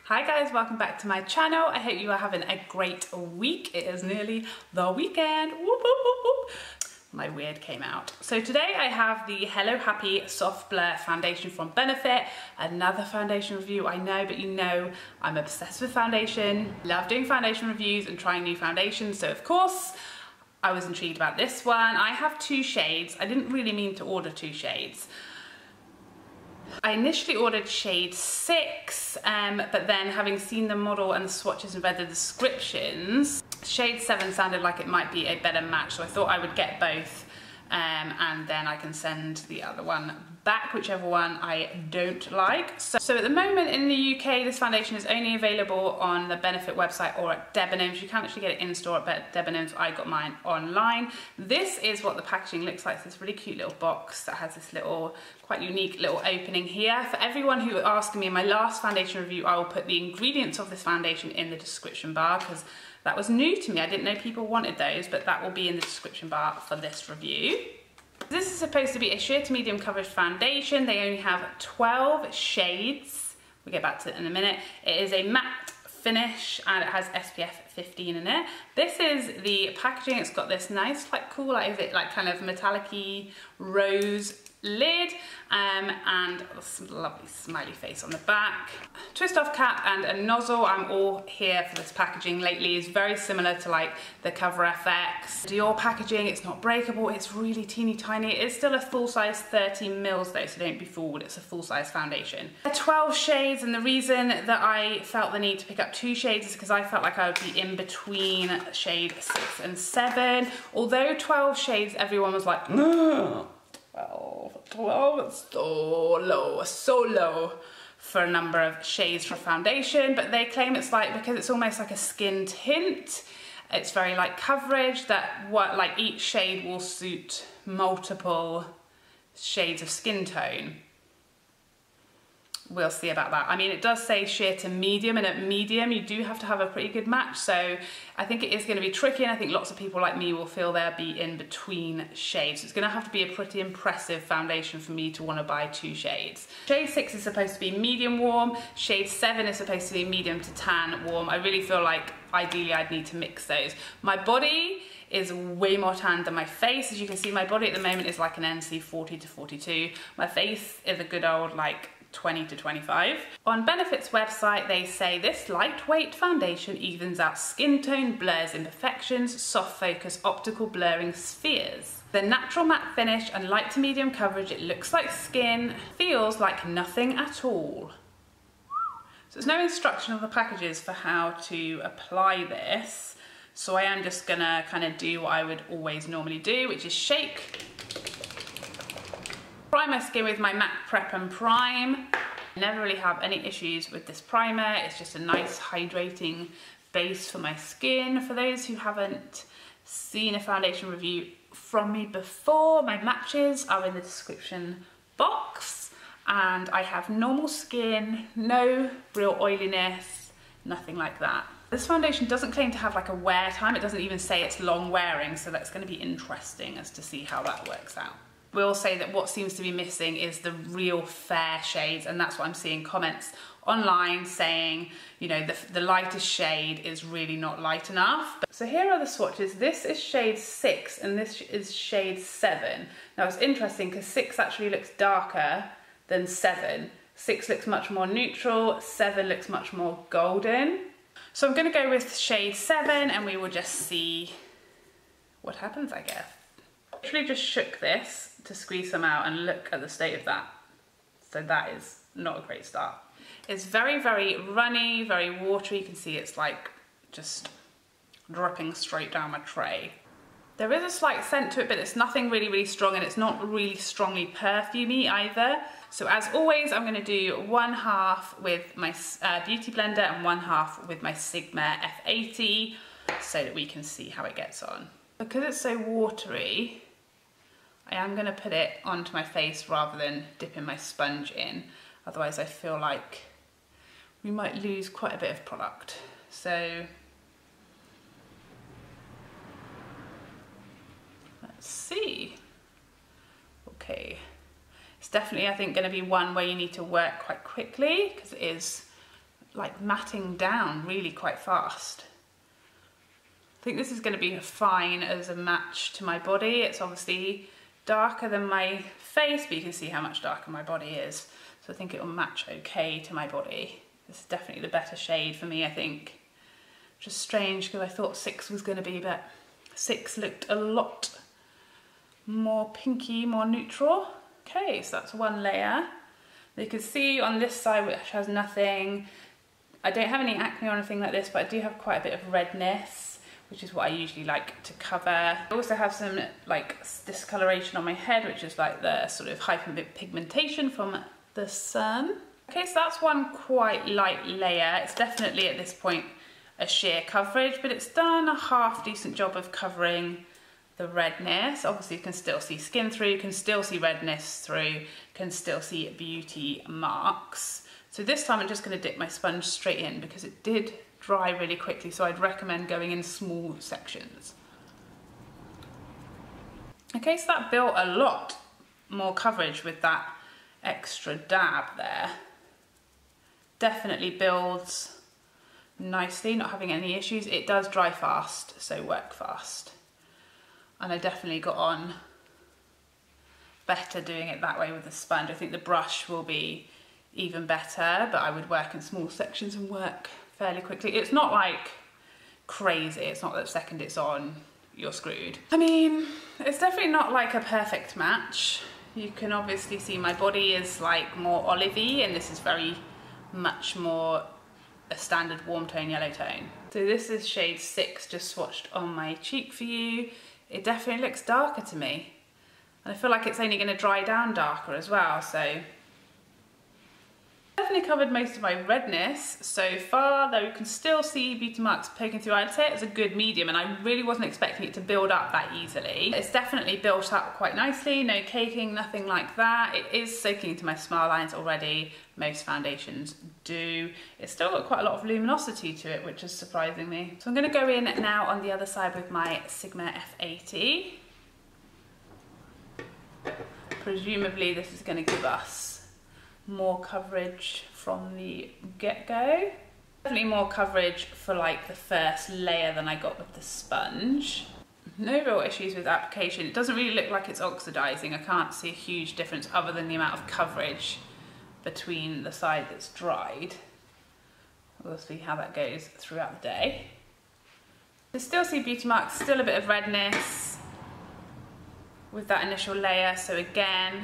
Hi guys, welcome back to my channel. I hope you are having a great week. It is nearly the weekend. Whoop, whoop, whoop, whoop. My weird came out. So today I have the Hello Happy Soft Blur Foundation from Benefit. Another foundation review, I know, but you know I'm obsessed with foundation. Love doing foundation reviews and trying new foundations, so of course I was intrigued about this one. I have two shades. I didn't really mean to order two shades. I initially ordered shade 6, but then having seen the model and the swatches and read the descriptions, shade 7 sounded like it might be a better match, so I thought I would get both and then I can send the other one back, whichever one I don't like. So at the moment in the UK, this foundation is only available on the Benefit website or at Debenhams. You can't actually get it in store at Debenhams. I got mine online. This is what the packaging looks like. It's this really cute little box that has this little, quite unique little opening here. For everyone who asked me in my last foundation review, I will put the ingredients of this foundation in the description bar because that was new to me. I didn't know people wanted those, but that will be in the description bar for this review. This is supposed to be a sheer to medium coverage foundation. They only have 12 shades. We'll get back to it in a minute. It is a matte finish and it has SPF 15 in it. This is the packaging. It's got this nice, like cool, like is it like kind of metallic-y rose lid and some lovely smiley face on the back. Twist off cap and a nozzle. I'm all here for this packaging lately. It's very similar to like the Cover FX Dior packaging. It's not breakable, it's really teeny tiny. It's still a full size 30 mils though, so don't be fooled, it's a full size foundation. 12 shades, and the reason that I felt the need to pick up 2 shades is because I felt like I would be in between shade 6 and 7. Although 12 shades, everyone was like, no. 12, it's so low for a number of shades for foundation, but they claim it's like, because it's almost like a skin tint, it's very light coverage, that what like each shade will suit multiple shades of skin tone. We'll see about that. I mean, it does say sheer to medium, and at medium you do have to have a pretty good match, so I think it is going to be tricky, and I think lots of people like me will feel they'll be in between shades. It's going to have to be a pretty impressive foundation for me to want to buy 2 shades. Shade 6 is supposed to be medium warm, shade 7 is supposed to be medium to tan warm. I really feel like ideally I'd need to mix those. My body is way more tan than my face. As you can see, my body at the moment is like an NC 40 to 42. My face is a good old like 20 to 25. On Benefit's website, they say this lightweight foundation evens out skin tone, blurs imperfections, soft focus, optical blurring spheres. The natural matte finish and light to medium coverage, it looks like skin, feels like nothing at all. So there's no instruction on the packages for how to apply this. So I am just gonna kind of do what I would always normally do, which is shake. Prime my skin with my MAC Prep and Prime. I never really have any issues with this primer. It's just a nice hydrating base for my skin. For those who haven't seen a foundation review from me before, my matches are in the description box, and I have normal skin, no real oiliness, nothing like that. This foundation doesn't claim to have like a wear time. It doesn't even say it's long wearing, so that's going to be interesting as to see how that works out. We'll say that what seems to be missing is the real fair shades, and that's what I'm seeing comments online saying, you know, the lightest shade is really not light enough. So here are the swatches. This is shade 6 and this is shade 7. Now it's interesting because 6 actually looks darker than 7. 6 looks much more neutral, 7 looks much more golden. So I'm going to go with shade 7 and we will just see what happens, I guess. I literally just shook this to squeeze some out and look at the state of that. So that is not a great start. It's very, very runny, very watery. You can see it's like just dripping straight down my tray. There is a slight scent to it, but it's nothing really, really strong, and it's not really strongly perfumey either. So as always, I'm gonna do 1/2 with my Beauty Blender and 1/2 with my Sigma F80 so that we can see how it gets on. Because it's so watery, I am going to put it onto my face rather than dipping my sponge in. Otherwise I feel like we might lose quite a bit of product. So let's see. Okay. It's definitely, I think, going to be one where you need to work quite quickly because it is like matting down really quite fast. I think this is going to be fine as a match to my body. It's obviously darker than my face, but you can see how much darker my body is. So I think it will match okay to my body. This is definitely the better shade for me, I think. Which is strange because I thought 6 was going to be, but 6 looked a lot more pinky, more neutral. Okay, so that's one layer. You can see on this side, which has nothing, I don't have any acne or anything like this, but I do have quite a bit of redness, which is what I usually like to cover. I also have some like discoloration on my head, which is like the sort of hyperpigmentation from the sun. Okay, so that's one quite light layer. It's definitely at this point a sheer coverage, but it's done a half decent job of covering the redness. Obviously you can still see skin through, you can still see redness through, can still see beauty marks. So this time I'm just going to dip my sponge straight in because it did dry really quickly, so I'd recommend going in small sections. Okay, so that built a lot more coverage with that extra dab there. Definitely builds nicely, not having any issues. It does dry fast, so work fast. And I definitely got on better doing it that way with the sponge. I think the brush will be even better, but I would work in small sections and work fairly quickly. It's not like crazy. It's not that the second it's on, you're screwed. I mean, it's definitely not like a perfect match. You can obviously see my body is like more olivey, and this is very much more a standard warm tone yellow tone. So this is shade 6, just swatched on my cheek for you. It definitely looks darker to me. And I feel like it's only going to dry down darker as well, so. Definitely covered most of my redness so far, though you can still see beauty marks poking through. I'd say it's a good medium, and I really wasn't expecting it to build up that easily. It's definitely built up quite nicely, no caking, nothing like that. It is soaking into my smile lines already. Most foundations do. It's still got quite a lot of luminosity to it, which is surprising me. So I'm going to go in now on the other side with my Sigma F80. Presumably this is going to give us more coverage from the get-go. Definitely more coverage for like the first layer than I got with the sponge. No real issues with application. It doesn't really look like it's oxidizing. I can't see a huge difference other than the amount of coverage between the side that's dried. We'll see how that goes throughout the day. You still see beauty marks, still a bit of redness with that initial layer, so again,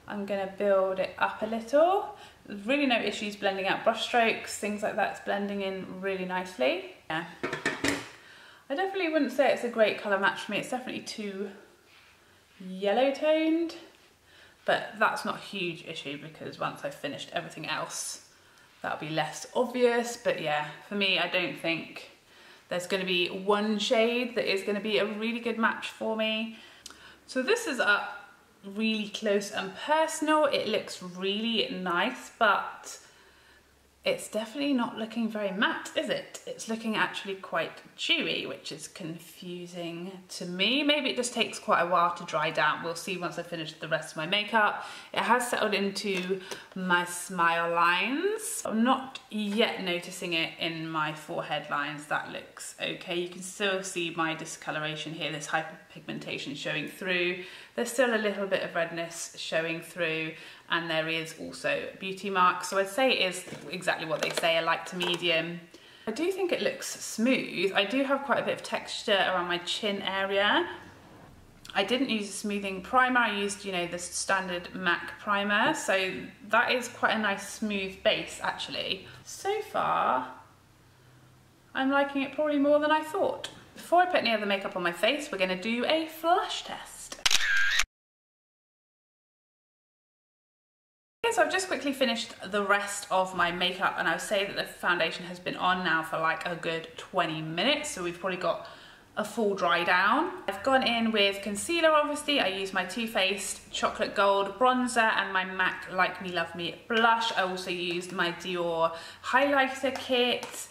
I'm going to build it up a little. There's really no issues blending out brush strokes, things like that. It's blending in really nicely. Yeah. I definitely wouldn't say it's a great colour match for me. It's definitely too yellow toned, but that's not a huge issue because once I've finished everything else, that'll be less obvious. But yeah, for me, I don't think there's going to be one shade that is going to be a really good match for me. So this is up really close and personal. It looks really nice, but it's definitely not looking very matte, is it? It's looking actually quite dewy, which is confusing to me. Maybe it just takes quite a while to dry down. We'll see once I finish the rest of my makeup. It has settled into my smile lines. I'm not yet noticing it in my forehead lines. That looks okay. You can still see my discoloration here, this hyperpigmentation showing through. There's still a little bit of redness showing through, and there is also beauty marks. So I'd say it is exactly what they say, a light to medium. I do think it looks smooth. I do have quite a bit of texture around my chin area. I didn't use a smoothing primer. I used, you know, the standard MAC primer. So that is quite a nice smooth base actually. So far, I'm liking it probably more than I thought. Before I put any other makeup on my face, we're gonna do a flush test. So I've just quickly finished the rest of my makeup, and I would say that the foundation has been on now for like a good 20 minutes, so we've probably got a full dry down. I've gone in with concealer, obviously. I used my Too Faced Chocolate Gold bronzer and my MAC Like Me Love Me blush. I also used my Dior highlighter kit.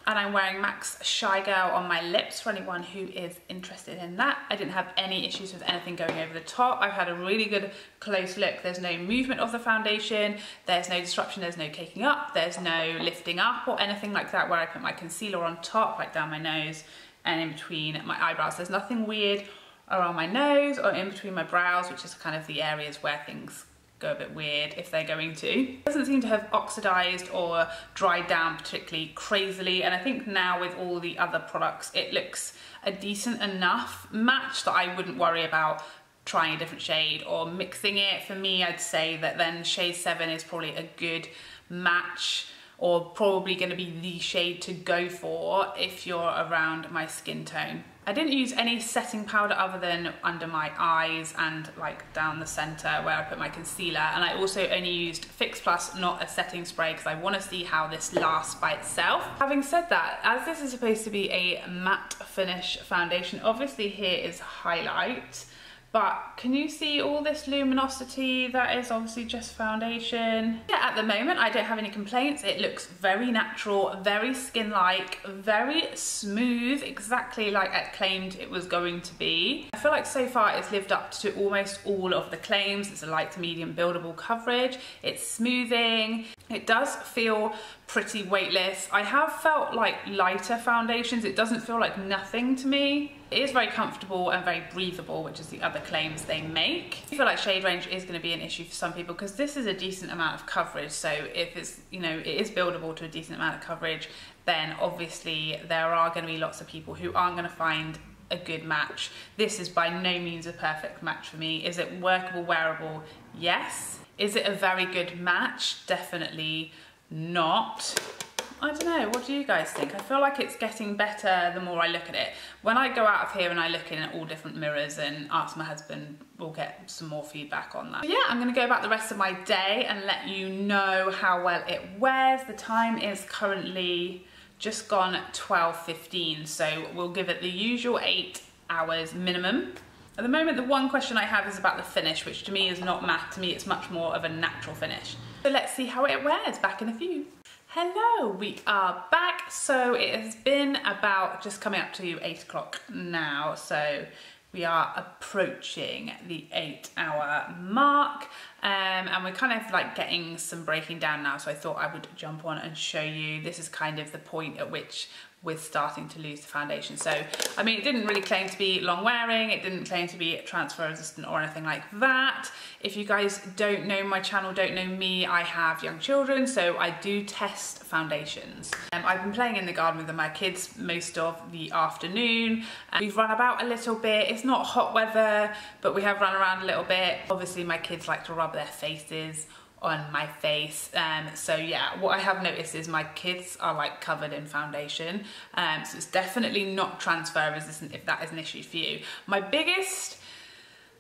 And I'm wearing MAC's Shy Girl on my lips for anyone who is interested in that. I didn't have any issues with anything going over the top. I've had a really good close look. There's no movement of the foundation, there's no disruption, there's no caking up, there's no lifting up or anything like that where I put my concealer on top, like down my nose and in between my eyebrows. There's nothing weird around my nose or in between my brows, which is kind of the areas where things go a bit weird if they're going to. It doesn't seem to have oxidized or dried down particularly crazily, and I think now with all the other products it looks a decent enough match that I wouldn't worry about trying a different shade or mixing it. For me, I'd say that then shade 7 is probably a good match, or probably going to be the shade to go for if you're around my skin tone. I didn't use any setting powder other than under my eyes and like down the center where I put my concealer, and I also only used Fix Plus, not a setting spray, because I want to see how this lasts by itself. Having said that, as this is supposed to be a matte finish foundation, obviously here is highlight, but can you see all this luminosity? That is obviously just foundation. Yeah, at the moment I don't have any complaints. It looks very natural, very skin-like, very smooth, exactly like I claimed it was going to be. I feel like so far it's lived up to almost all of the claims. It's a light to medium buildable coverage, it's smoothing, it does feel pretty weightless. I have felt like lighter foundations, it doesn't feel like nothing to me. It is very comfortable and very breathable, which is the other claims they make. I feel like shade range is going to be an issue for some people because this is a decent amount of coverage. So if it's, you know, it is buildable to a decent amount of coverage, then obviously there are going to be lots of people who aren't going to find a good match. This is by no means a perfect match for me. Is it workable, wearable? Yes. Is it a very good match? Definitely not. I don't know, what do you guys think? I feel like it's getting better the more I look at it. When I go out of here and I look in at all different mirrors and ask my husband, we'll get some more feedback on that. But yeah, I'm gonna go about the rest of my day and let you know how well it wears. The time is currently just gone 12:15, so we'll give it the usual 8 hours minimum. At the moment, the one question I have is about the finish, which to me is not matte. To me, it's much more of a natural finish. So let's see how it wears. Back in a few. Hello, we are back. So it has been about just coming up to 8 o'clock now. So we are approaching the 8-hour mark, and we're kind of like getting some breaking down now. So I thought I would jump on and show you. This is kind of the point at which we're starting to lose the foundation. So, I mean, it didn't really claim to be long wearing, it didn't claim to be transfer resistant or anything like that. If you guys don't know my channel, don't know me, I have young children, so I do test foundations. I've been playing in the garden with my kids most of the afternoon. We've run about a little bit. It's not hot weather, but we have run around a little bit. Obviously, my kids like to rub their faces on my face, so yeah, what I have noticed is my kids are like covered in foundation, so it's definitely not transfer resistant if that is an issue for you. My biggest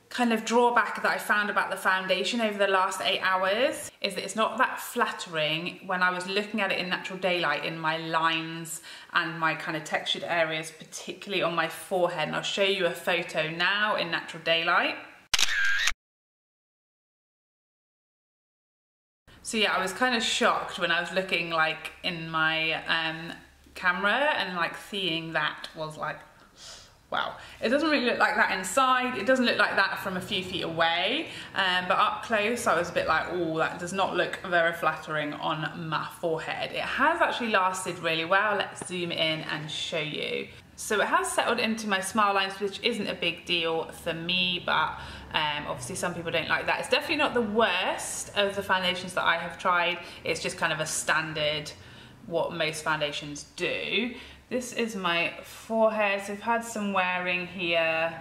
kind of drawback that I found about the foundation over the last 8 hours is that it's not that flattering when I was looking at it in natural daylight in my lines and my kind of textured areas, particularly on my forehead, and I'll show you a photo now in natural daylight. So yeah, I was kind of shocked when I was looking like in my camera and like seeing that was like, wow. It doesn't really look like that inside. It doesn't look like that from a few feet away. But up close, I was a bit like, oh, that does not look very flattering on my forehead. It has actually lasted really well. Let's zoom in and show you. So it has settled into my smile lines, which isn't a big deal for me, but obviously some people don't like that. It's definitely not the worst of the foundations that I have tried. It's just kind of a standard, what most foundations do. This is my forehead, so I've had some wearing here.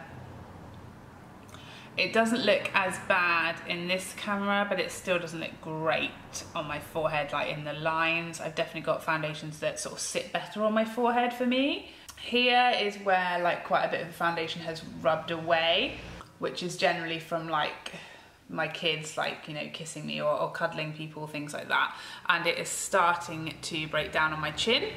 It doesn't look as bad in this camera, but it still doesn't look great on my forehead, like in the lines. I've definitely got foundations that sort of sit better on my forehead for me. Here is where like quite a bit of the foundation has rubbed away, which is generally from like my kids, like, you know, kissing me or cuddling people, things like that. And it is starting to break down on my chin.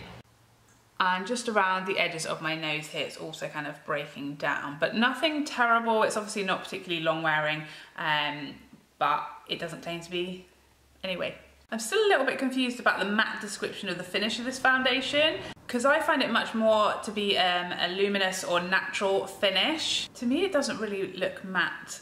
And just around the edges of my nose here, it's also kind of breaking down, but nothing terrible. It's obviously not particularly long wearing, but it doesn't claim to be anyway. I'm still a little bit confused about the matte description of the finish of this foundation, because I find it much more to be a luminous or natural finish. To me, it doesn't really look matte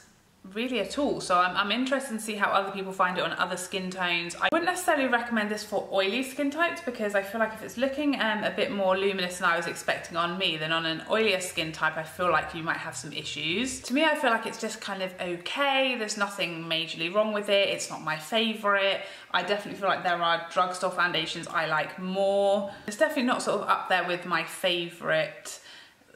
really at all, so I'm interested to see how other people find it on other skin tones. I wouldn't necessarily recommend this for oily skin types, because I feel like if it's looking a bit more luminous than I was expecting on me, then on an oilier skin type I feel like you might have some issues. To me, I feel like it's just kind of okay. There's nothing majorly wrong with it. It's not my favourite. I definitely feel like there are drugstore foundations I like more. It's definitely not sort of up there with my favourite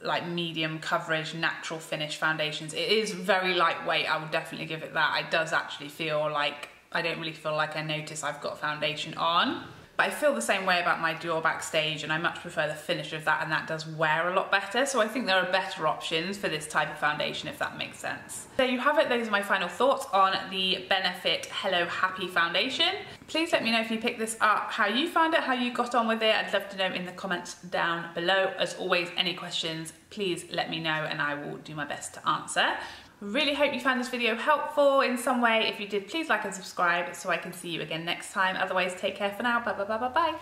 like medium coverage natural finish foundations. It is very lightweight, I would definitely give it that. It does actually feel like, I don't really feel like I notice I've got foundation on. But I feel the same way about my Dior Backstage, and I much prefer the finish of that, and that does wear a lot better. So I think there are better options for this type of foundation, if that makes sense. There you have it. Those are my final thoughts on the Benefit Hello Happy foundation. Please let me know if you picked this up, how you found it, how you got on with it. I'd love to know in the comments down below. As always, any questions, please let me know and I will do my best to answer. Really hope you found this video helpful in some way. If you did, please like and subscribe so I can see you again next time. Otherwise, take care for now. Bye, bye, bye, bye, bye.